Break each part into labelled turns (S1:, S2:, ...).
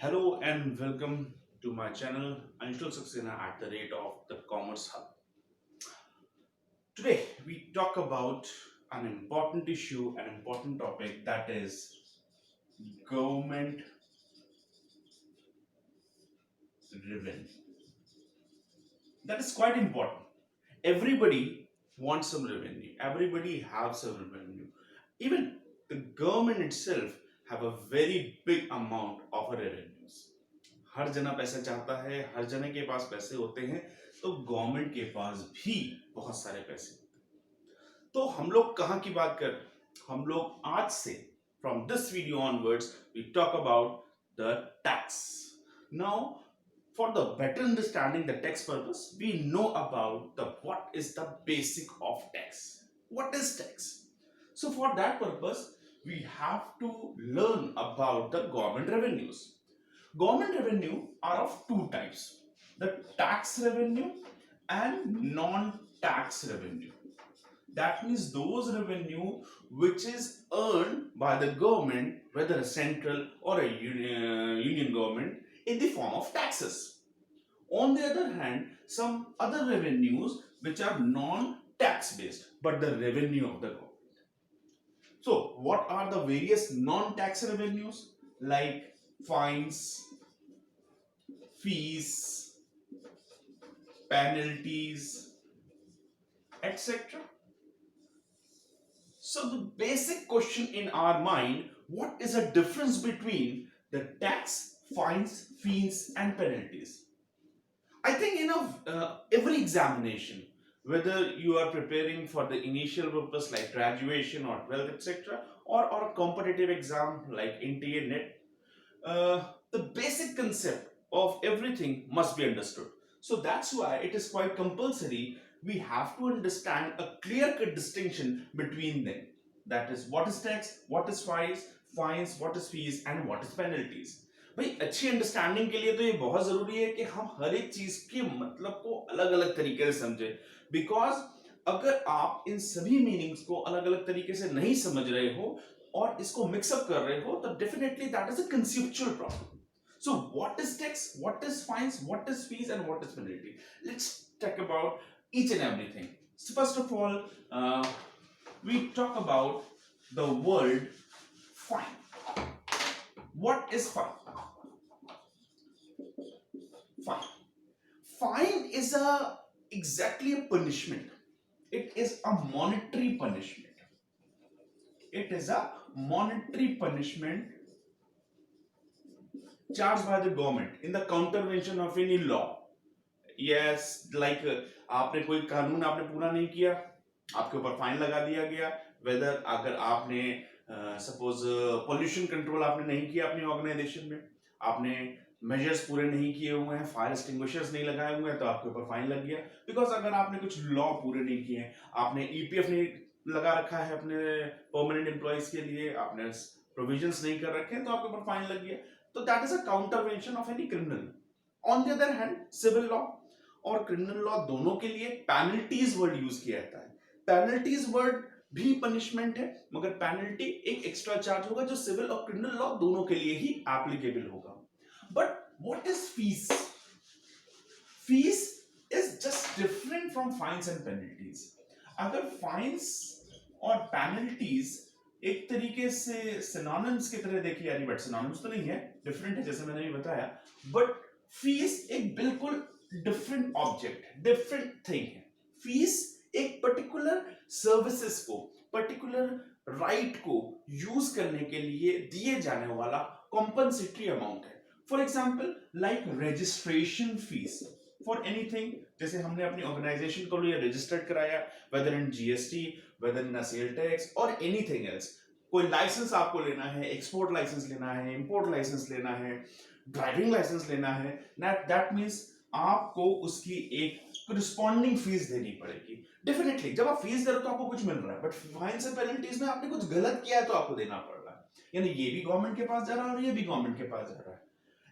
S1: Hello and welcome to my channel Anshul Saxena at the rate of the Commerce Hub. Today we talk about an important issue, an important topic, that is government revenue. That is quite important. Everybody wants some revenue. Everybody has some revenue. Even the government itself have a very big amount of revenues. हर जना पैसा चाहता है, हर जने के पास पैसे होते हैं, तो गवर्नमेंट के पास भी बहुत सारे पैसे होते हैं। तो हम लोग कहाँ की बात कर रहे हैं? हम लोग आज से from this video onwards we talk about the tax. Now for the better understanding the tax purpose, we know about the what is the basic of tax. What is tax? So for that purpose, we have to learn about the government revenues. Government revenue are of two types: the tax revenue and non-tax revenue. That means those revenue which is earned by the government, whether a central or a union government, in the form of taxes. On the other hand, some other revenues which are non-tax based, but the revenue of the government. So what are the various non-tax revenues? Like fines, fees, penalties, etc. So the basic question in our mind: what is the difference between the tax, fines, fees and penalties? I think every examination, whether you are preparing for the initial purpose like graduation or 12th, etc., or a competitive exam like NTA NET, the basic concept of everything must be understood. So that's why it is quite compulsory. We have to understand a clear-cut distinction between them. That is, what is tax, what is fines, what is fees, and what is penalties. भाई अच्छी understanding के लिए तो ये बहुत जरूरी है कि हम हर एक चीज के मतलब को अलग अलग तरीके से समझे। बिकॉज अगर आप इन सभी मीनिंग्स को अलग अलग तरीके से नहीं समझ रहे हो और इसको मिक्सअप कर रहे हो, तो definitely that is a conceptual problem. So what is tax, what is fines, what is fees and what is penalty? Let's talk about each and everything. So first of all, we talk about the word fine. What is fine? Fine. Fine is exactly a punishment. It is a monetary punishment. It is a monetary punishment charged by the government in the countervention of any law. Yes, like आपने कोई कानून आपने पूरा नहीं किया, आपके ऊपर fine लगा दिया गया। वेदर अगर आपने सपोज पोल्यूशन कंट्रोल आपने नहीं किया अपनी ऑर्गेनाइजेशन में, आपने मेजर्स पूरे नहीं किए हुए हैं, फायर एक्सटिंग्विशर्स नहीं लगाए हुए हैं, तो आपके ऊपर फाइन लग गया। बिकॉज अगर आपने कुछ लॉ पूरे नहीं किए हैं, आपने ईपीएफ नहीं लगा रखा है अपने परमानेंट एम्प्लॉयज के लिए, आपने प्रोविजंस नहीं कर रखे हैं, तो आपके ऊपर फाइन लग गया। तो that is a contravention of any criminal. On the other hand, civil law और क्रिमिनल लॉ दोनों के लिए पेनल्टीज वर्ड यूज किया जाता है। पेनल्टीज वर्ड भी पनिशमेंट है, मगर पेनल्टी एक एक्स्ट्रा चार्ज होगा जो सिविल और क्रिमिनल लॉ दोनों के लिए ही एप्लीकेबल होगा। But what is fees? Fees is just different from fines and penalties. अगर फाइन्स और पेनल्टीज एक तरीके से सिनोनिम्स की तरह देखी जा रही, बट सिनोनिम्स तो नहीं है, डिफरेंट है जैसे मैंने भी बताया। बट फीस एक बिल्कुल डिफरेंट ऑब्जेक्ट है, डिफरेंट थिंग है। फीस एक पर्टिकुलर सर्विसेज को, पर्टिकुलर राइट को यूज करने के लिए दिए जाने वाला कॉम्पनसेटरी अमाउंट है। For example like registration fees for anything, जैसे हमने अपनी ऑर्गेनाइजेशन को लिए रजिस्टर्ड कराया, whether in GST, whether in sale tax और एनीथिंग एल्स। कोई लाइसेंस आपको लेना है, एक्सपोर्ट लाइसेंस लेना है, इंपोर्ट लाइसेंस लेना है, ड्राइविंग लाइसेंस लेना है, दैट मींस आपको उसकी एक कॉरस्पॉन्डिंग फीस देनी पड़ेगी। डेफिनेटली जब आप फीस दे रहे हो तो आपको कुछ मिल रहा है, बट फाइन्स एंड पेनल्टीज में आपने कुछ गलत किया है तो आपको देना पड़ रहा है। यानी ये भी गवर्नमेंट के पास जा रहा है और ये भी गवर्नमेंट के पास जा रहा है।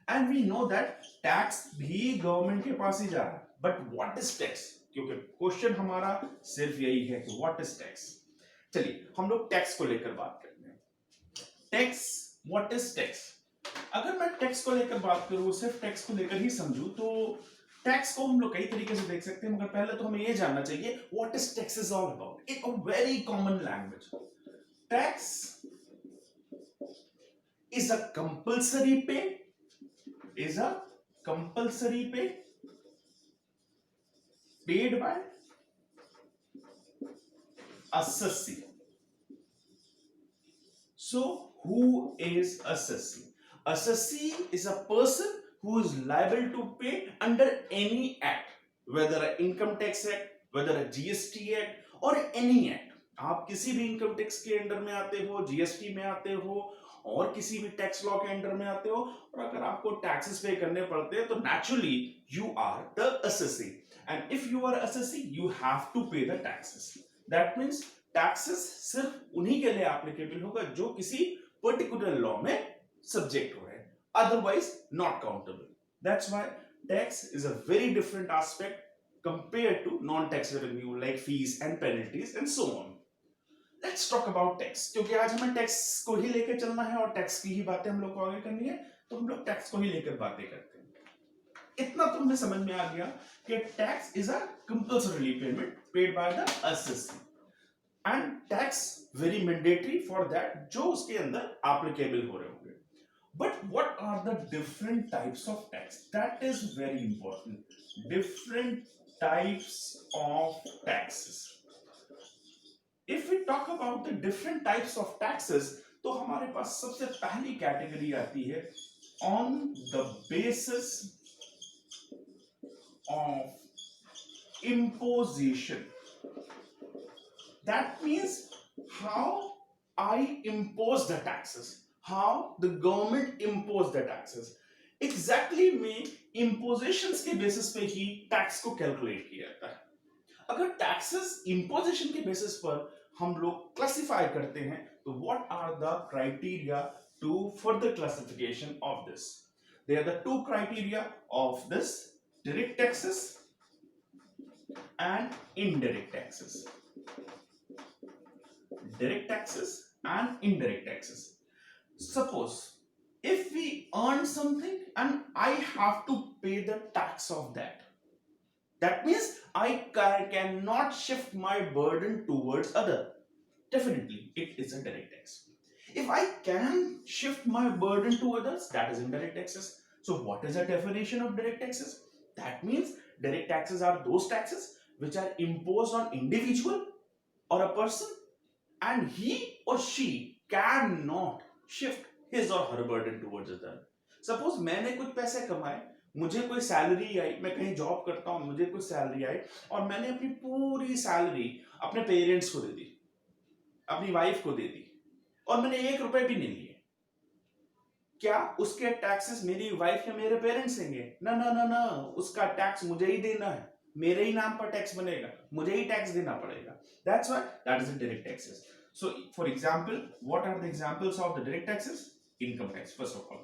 S1: And we know that tax भी गवर्नमेंट के पास ही जा रहा है। But what is tax? क्योंकि क्वेश्चन हमारा सिर्फ यही है कि व्हाट इज टैक्स। चलिए हम लोग टैक्स को लेकर बात करते हैं। Tax, what is tax? अगर मैं टैक्स को लेकर बात करूं, सिर्फ टैक्स को लेकर ही समझूं, तो टैक्स को हम लोग कई तरीके से देख सकते हैं, मगर पहले तो हमें यह जानना चाहिए what is tax is all about in a very common language. Tax is a compulsory पे, इज अ कंपल्सरी पे paid by assessee. So who is assessee? Assessee is a person who is liable to pay under any act, whether an income tax act, whether a GST act or any act. आप किसी भी income tax के under में आते हो, GST में आते हो और किसी भी टैक्स लॉ के अंडर में आते हो, और अगर आपको टैक्सेस पे करने पड़ते हैं तो naturally you are the assessee, and if you are assessee you have to pay the taxes. That means taxes सिर्फ उन्हीं के लिए applicable होगा जो किसी particular law में subject हो रहे हैं, otherwise not countable. That's why tax is a very different aspect compared to non-tax revenue like fees and penalties and so on. Let's talk about tax, क्योंकि आज हमें टैक्स को ही लेकर चलना है और टैक्स की ही बातें हम लोग को आगे करनी है, तो हम लोग टैक्स को ही लेकर बातें करते हैं। इतना तो हमें समझ में आ गया कि tax is a compulsory payment paid by the assessee, and tax very mandatory for that जो उसके अंदर एप्लीकेबल हो रहे होंगे। But what are the different types of tax? That is very important. Different types of taxes. If we talk about the different types of taxes, तो हमारे पास सबसे पहली कैटेगरी आती है on the basis of imposition. That means how I impose the taxes, how the government impose the taxes. Exactly में impositions के basis पे ही tax को calculate किया जाता है। अगर taxes imposition के basis पर हम लोग classify करते हैं, तो what are the criteria to further classification of this? There are the two criteria of this: direct taxes and indirect taxes. Direct taxes and indirect taxes. Suppose if we earn something and I have to pay the tax of that, that means I cannot shift my burden towards other. Definitely it is a direct tax. If I can shift my burden to others, that is indirect taxes. So what is the definition of direct taxes? That means direct taxes are those taxes which are imposed on individual or a person, and he or she cannot shift his or her burden towards other. Suppose मैंने कुछ पैसे कमाए, मुझे कोई salary आई, मैं कहीं job करता हूं, मुझे कुछ सैलरी आई और मैंने अपनी पूरी सैलरी अपने पेरेंट्स को दे दी, अपनी वाइफ को दे दी, और मैंने 1 रुपए भी नहीं लिए। क्या उसके टैक्सेस मेरी वाइफ या मेरे पेरेंट्स देंगे? ना ना ना ना, उसका टैक्स मुझे ही देना है, मेरे ही नाम पर टैक्स बनेगा, मुझे ही टैक्स देना पड़ेगा। That's why that is the direct taxes. So for example, what are the examples of the direct taxes? Income tax first of all.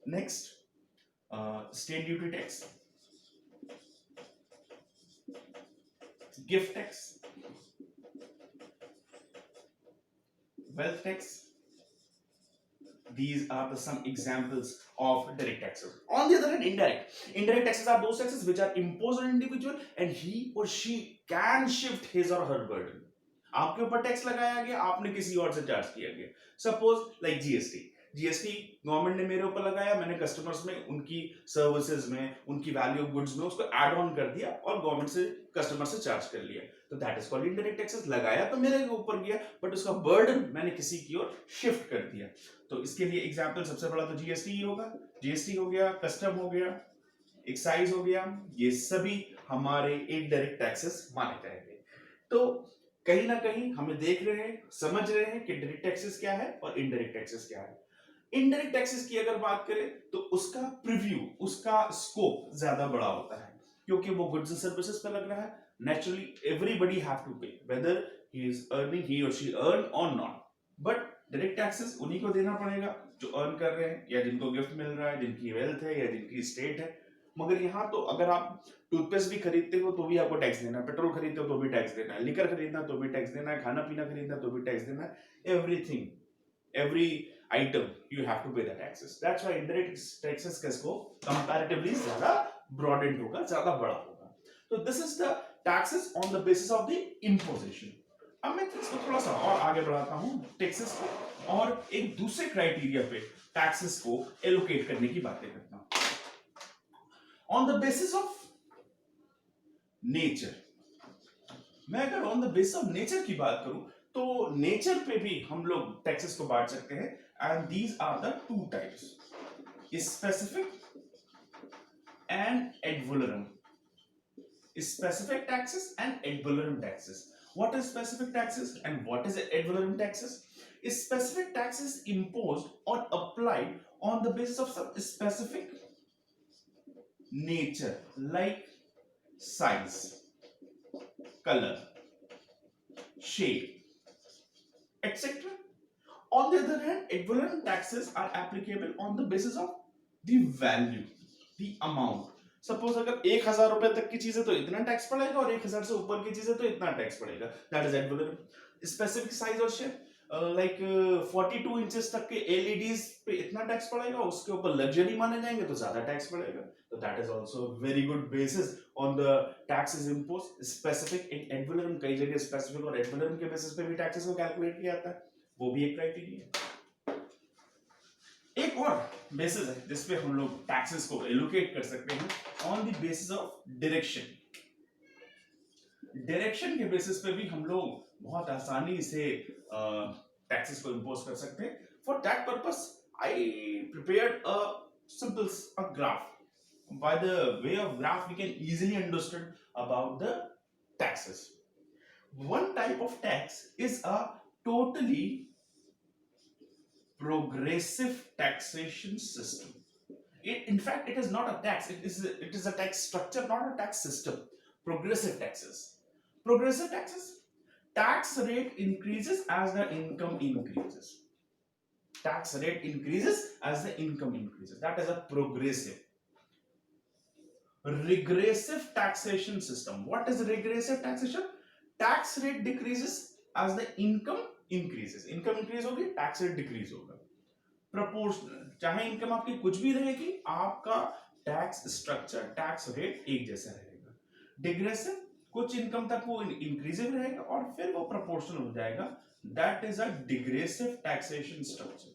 S1: Next, state duty tax, gift tax, wealth tax. These are the some examples of direct taxes. On the other hand, indirect taxes are those taxes which are imposed on individual and he or she can shift his or her burden. आपके ऊपर tax लगाया गया, आपने किसी और से charge किया गया। सपोज लाइक जीएसटी गवर्नमेंट ने मेरे ऊपर लगाया, मैंने कस्टमर्स में उनकी सर्विसेज में, उनकी वैल्यू ऑफ गुड्स में उसको ऐड ऑन कर दिया और गवर्नमेंट से कस्टमर से चार्ज कर लिया, तो that is called indirect taxes. लगाया तो मेरे ऊपर गया, बट उसका बर्डन मैंने किसी की ओर शिफ्ट कर दिया। तो इसके लिए एग्जांपल सबसे बड़ा तो जीएसटी ही होगा। जीएसटी हो गया, कस्टम हो गया, एक्साइज हो गया, ये सभी हमारे इनडायरेक्ट टैक्सेस माने जाएंगे। तो कहीं ना कहीं हमें देख रहे हैं, समझ रहे हैं कि डायरेक्ट टैक्सेस क्या है और इनडायरेक्ट टैक्सेस क्या है। इनडायरेक्ट टैक्सेस की अगर बात करें तो उसका प्रीव्यू, उसका स्कोप ज्यादा बड़ा होता है, क्योंकि वो गुड्स एंड सर्विसेज पर लग रहा है। नेचुरली एवरीबॉडी हैव टू पे वेदर ही इज अर्निंग, ही और शी अर्न और नॉट, बट डायरेक्ट टैक्सेस उन्हीं को देना पड़ेगा जो अर्न कर रहे हैं या जिनको गिफ्ट मिल रहा है, जिनकी वेल्थ है या जिनकी स्टेट है। मगर यहाँ तो अगर आप टूथपेस्ट भी खरीदते हो तो भी आपको टैक्स देना है, पेट्रोल खरीदते हो तो भी टैक्स देना है, लिकर खरीदना तो भी टैक्स देना है, खाना पीना खरीदना तो भी टैक्स देना है, everything, every item you have to pay the taxes. That's why indirect taxes किसको comparatively ज़्यादा broadened होगा, ज़्यादा बड़ा होगा. So this is the taxes on the basis of the imposition. अब मैं इसको थोड़ा सा और आगे बढ़ाता हूँ टैक्सेस को और एक दूसरे क्राइटेरिया पे टैक्सेस को एलोकेट करने की बातें करता हूँ on the basis of nature. मैं अगर on the basis of nature की बात करूं तो नेचर पे भी हम लोग टैक्सेस को बांट सकते हैं and these are the two types specific and ad valorem. Specific taxes and ad valorem taxes. What is specific taxes and what is ad valorem taxes? Specific taxes imposed or applied on the basis of some specific nature like size, color, shape, etc. On the other hand, ad valorem taxes are applicable on the basis of the value, the amount. Suppose अगर 1,000 रुपए तक की चीज है तो इतना tax पड़ेगा और 1,000 से ऊपर की चीज है तो इतना टैक्स पड़ेगा. That is ad value. Specific size और शेप लाइक 42 इंचेस तक के एलईडीज पे इतना टैक्स पड़ेगा, उसके ऊपर लग्जरी माने जाएंगे तो ज्यादा टैक्स पड़ेगा. तो that is also very good basis on the taxes impose. Specific in ad value कई जगह स्पेसिफिक और एड वैल्यू के बेसिस पे भी टैक्सेस को कैलकुलेट किया जाता है, वो भी एक क्राइटेरिया है. एक और बेसिस है जिसपे हम लोग टैक्सेस को एलोकेट कर सकते हैं on the basis of direction. Direction के बेसिस पे भी हम लोग बहुत आसानी से टैक्सेस को इंपोज कर सकते हैं. For that purpose I prepared a simple graph. by the way of graph we can easily understand about the taxes. One type of tax is a totally progressive taxation system. In fact, it is not a tax. It is a tax structure, not a tax system. Progressive taxes. Progressive taxes. Tax rate increases as the income increases. Tax rate increases as the income increases. That is a progressive. Regressive taxation system. What is regressive taxation? Tax rate decreases as the income increases. Income increase होगी, tax rate decrease होगा. Proportional, चाहे income आपकी कुछ भी रहेगी, आपका tax structure, tax rate एक जैसा रहेगा. डिग्रेसिव, कुछ इनकम तक वो इंक्रीजिव रहेगा और फिर वो प्रोपोर्शनल हो जाएगा. That is a degressive taxation structure.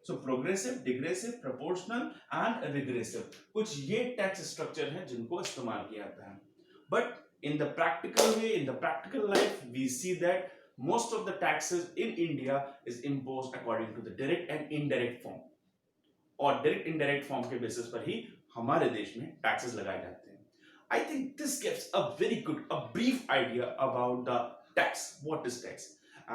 S1: So progressive, degressive, proportional and regressive, कुछ ये टैक्स स्ट्रक्चर हैं जिनको इस्तेमाल किया जाता है. But in the practical way, in the practical life, we see that most of the taxes in India is imposed according to the direct and indirect form. और direct indirect form के basis पर ही हमारे देश में taxes लगाए जाते हैं. I think this gives a very good, a brief idea about the tax. What is tax?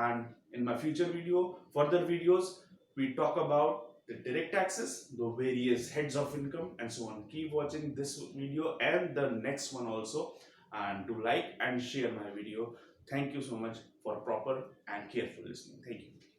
S1: And in my future video, further videos, we talk about the direct taxes, the various heads of income, and so on. Keep watching this video and the next one also. And to like and share my video. Thank you so much for proper and careful listening. Thank you.